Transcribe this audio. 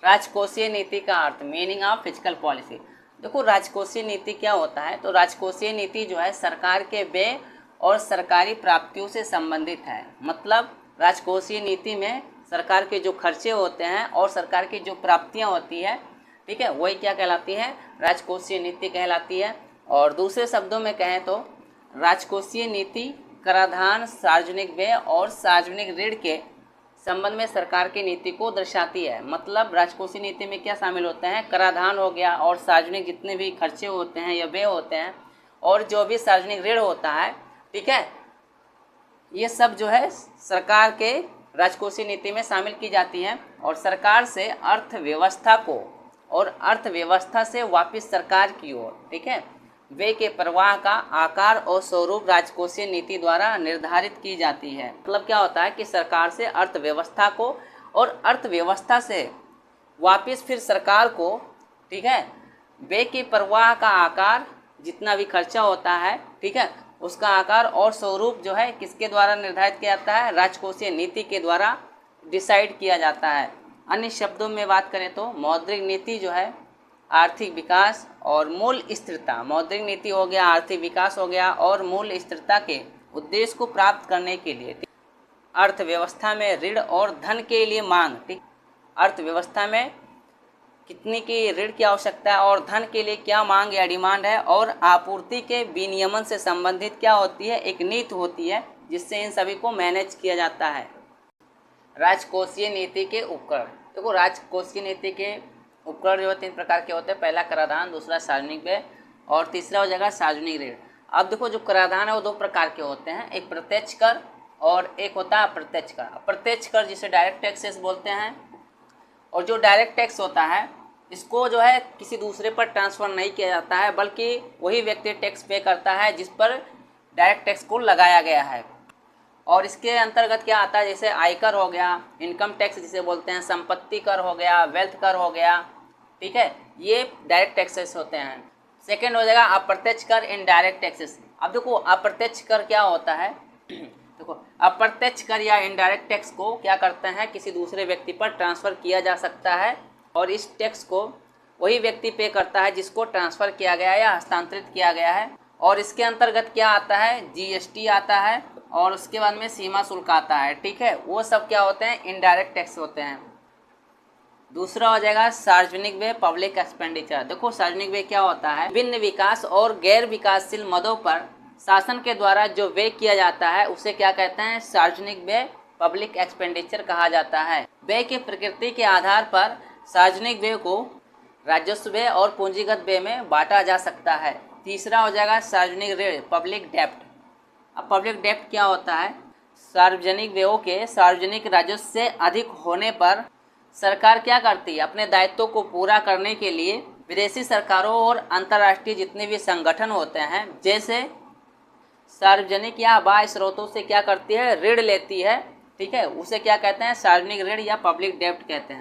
राजकोषीय नीति का अर्थ, मीनिंग ऑफ फिजिकल पॉलिसी। देखो राजकोषीय नीति क्या होता है, तो राजकोषीय नीति जो है सरकार के व्यय और सरकारी प्राप्तियों से संबंधित है। मतलब राजकोषीय नीति में सरकार के जो खर्चे होते हैं और सरकार की जो प्राप्तियां होती है, ठीक है, वही क्या कहलाती है, राजकोषीय नीति कहलाती है। और दूसरे शब्दों में कहें तो राजकोषीय नीति कराधान, सार्वजनिक व्यय और सार्वजनिक ऋण के संबंध में सरकार की नीति को दर्शाती है। मतलब राजकोषीय नीति में क्या शामिल होते हैं, कराधान हो गया और सार्वजनिक जितने भी खर्चे होते हैं या व्यय होते हैं और जो भी सार्वजनिक ऋण होता है, ठीक है, ये सब जो है सरकार के राजकोषीय नीति में शामिल की जाती हैं। और सरकार से अर्थव्यवस्था को और अर्थव्यवस्था से वापस सरकार की ओर, ठीक है, व्यय के प्रवाह का आकार और स्वरूप राजकोषीय नीति द्वारा निर्धारित की जाती है। मतलब क्या होता है कि सरकार से अर्थव्यवस्था को और अर्थव्यवस्था से वापस फिर सरकार को, ठीक है, व्यय के प्रवाह का आकार, जितना भी खर्चा होता है, ठीक है, उसका आकार और स्वरूप जो है किसके द्वारा निर्धारित किया जाता है, राजकोषीय नीति के द्वारा डिसाइड किया जाता है। अन्य शब्दों में बात करें तो मौद्रिक नीति जो है आर्थिक विकास और मूल्य स्थिरता, मौद्रिक नीति हो गया, आर्थिक विकास हो गया और मूल्य स्थिरता के उद्देश्य को प्राप्त करने के लिए अर्थव्यवस्था में ऋण और धन के लिए मांग, ठीक, अर्थव्यवस्था में कितनी की ऋण की आवश्यकता है और धन के लिए क्या मांग या डिमांड है, और आपूर्ति के विनियमन से संबंधित क्या होती है, एक नीति होती है जिससे इन सभी को मैनेज किया जाता है। राजकोषीय नीति के उपकरण। देखो राजकोषीय नीति के उपकरण जो 3 प्रकार के होते हैं, पहला कराधान, दूसरा सार्वजनिक व्यय और तीसरा हो जाएगा सार्वजनिक ऋण। अब देखो जो कराधान है वो 2 प्रकार के होते हैं, एक प्रत्यक्ष कर और एक होता है अप्रत्यक्ष कर। अप्रत्यक्ष कर जिसे डायरेक्ट टैक्सेस बोलते हैं, और जो डायरेक्ट टैक्स होता है इसको जो है किसी दूसरे पर ट्रांसफ़र नहीं किया जाता है, बल्कि वही व्यक्ति टैक्स पे करता है जिस पर डायरेक्ट टैक्स को लगाया गया है। और इसके अंतर्गत क्या आता है, जैसे आयकर हो गया, इनकम टैक्स जिसे बोलते हैं, संपत्ति कर हो गया, वेल्थ कर हो गया, ठीक है, ये डायरेक्ट टैक्सेस होते हैं। सेकेंड हो जाएगा अप्रत्यक्ष कर, इनडायरेक्ट टैक्सेस। अब देखो अप्रत्यक्ष कर क्या होता है, देखो अप्रत्यक्ष कर या इनडायरेक्ट टैक्स को क्या करते हैं, किसी दूसरे व्यक्ति पर ट्रांसफ़र किया जा सकता है और इस टैक्स को वही व्यक्ति पे करता है जिसको ट्रांसफ़र किया गया है या हस्तांतरित किया गया है। और इसके अंतर्गत क्या आता है, जीएसटी आता है और उसके बाद में सीमा शुल्क आता है, ठीक है, वो सब क्या होते हैं, इनडायरेक्ट टैक्स होते हैं। दूसरा हो जाएगा सार्वजनिक व्यय, पब्लिक एक्सपेंडिचर। देखो सार्वजनिक व्यय क्या होता है, विभिन्न विकास और गैर विकासशील मदों पर शासन के द्वारा जो व्यय किया जाता है उसे क्या कहते हैं, सार्वजनिक व्यय, पब्लिक एक्सपेंडिचर कहा जाता है। व्यय की प्रकृति के आधार पर सार्वजनिक व्यय को राजस्व व्यय और पूंजीगत व्यय में बांटा जा सकता है। तीसरा हो जाएगा सार्वजनिक ऋण, पब्लिक डेप्ट। अब पब्लिक डेप्ट क्या होता है, सार्वजनिक व्ययों के सार्वजनिक राजस्व से अधिक होने पर सरकार क्या करती है, अपने दायित्वों को पूरा करने के लिए विदेशी सरकारों और अंतर्राष्ट्रीय जितने भी संगठन होते हैं, जैसे सार्वजनिक या बाह्य स्रोतों से क्या करती है, ऋण लेती है, ठीक है, उसे क्या कहते हैं, सार्वजनिक ऋण या पब्लिक डेप्ट कहते हैं।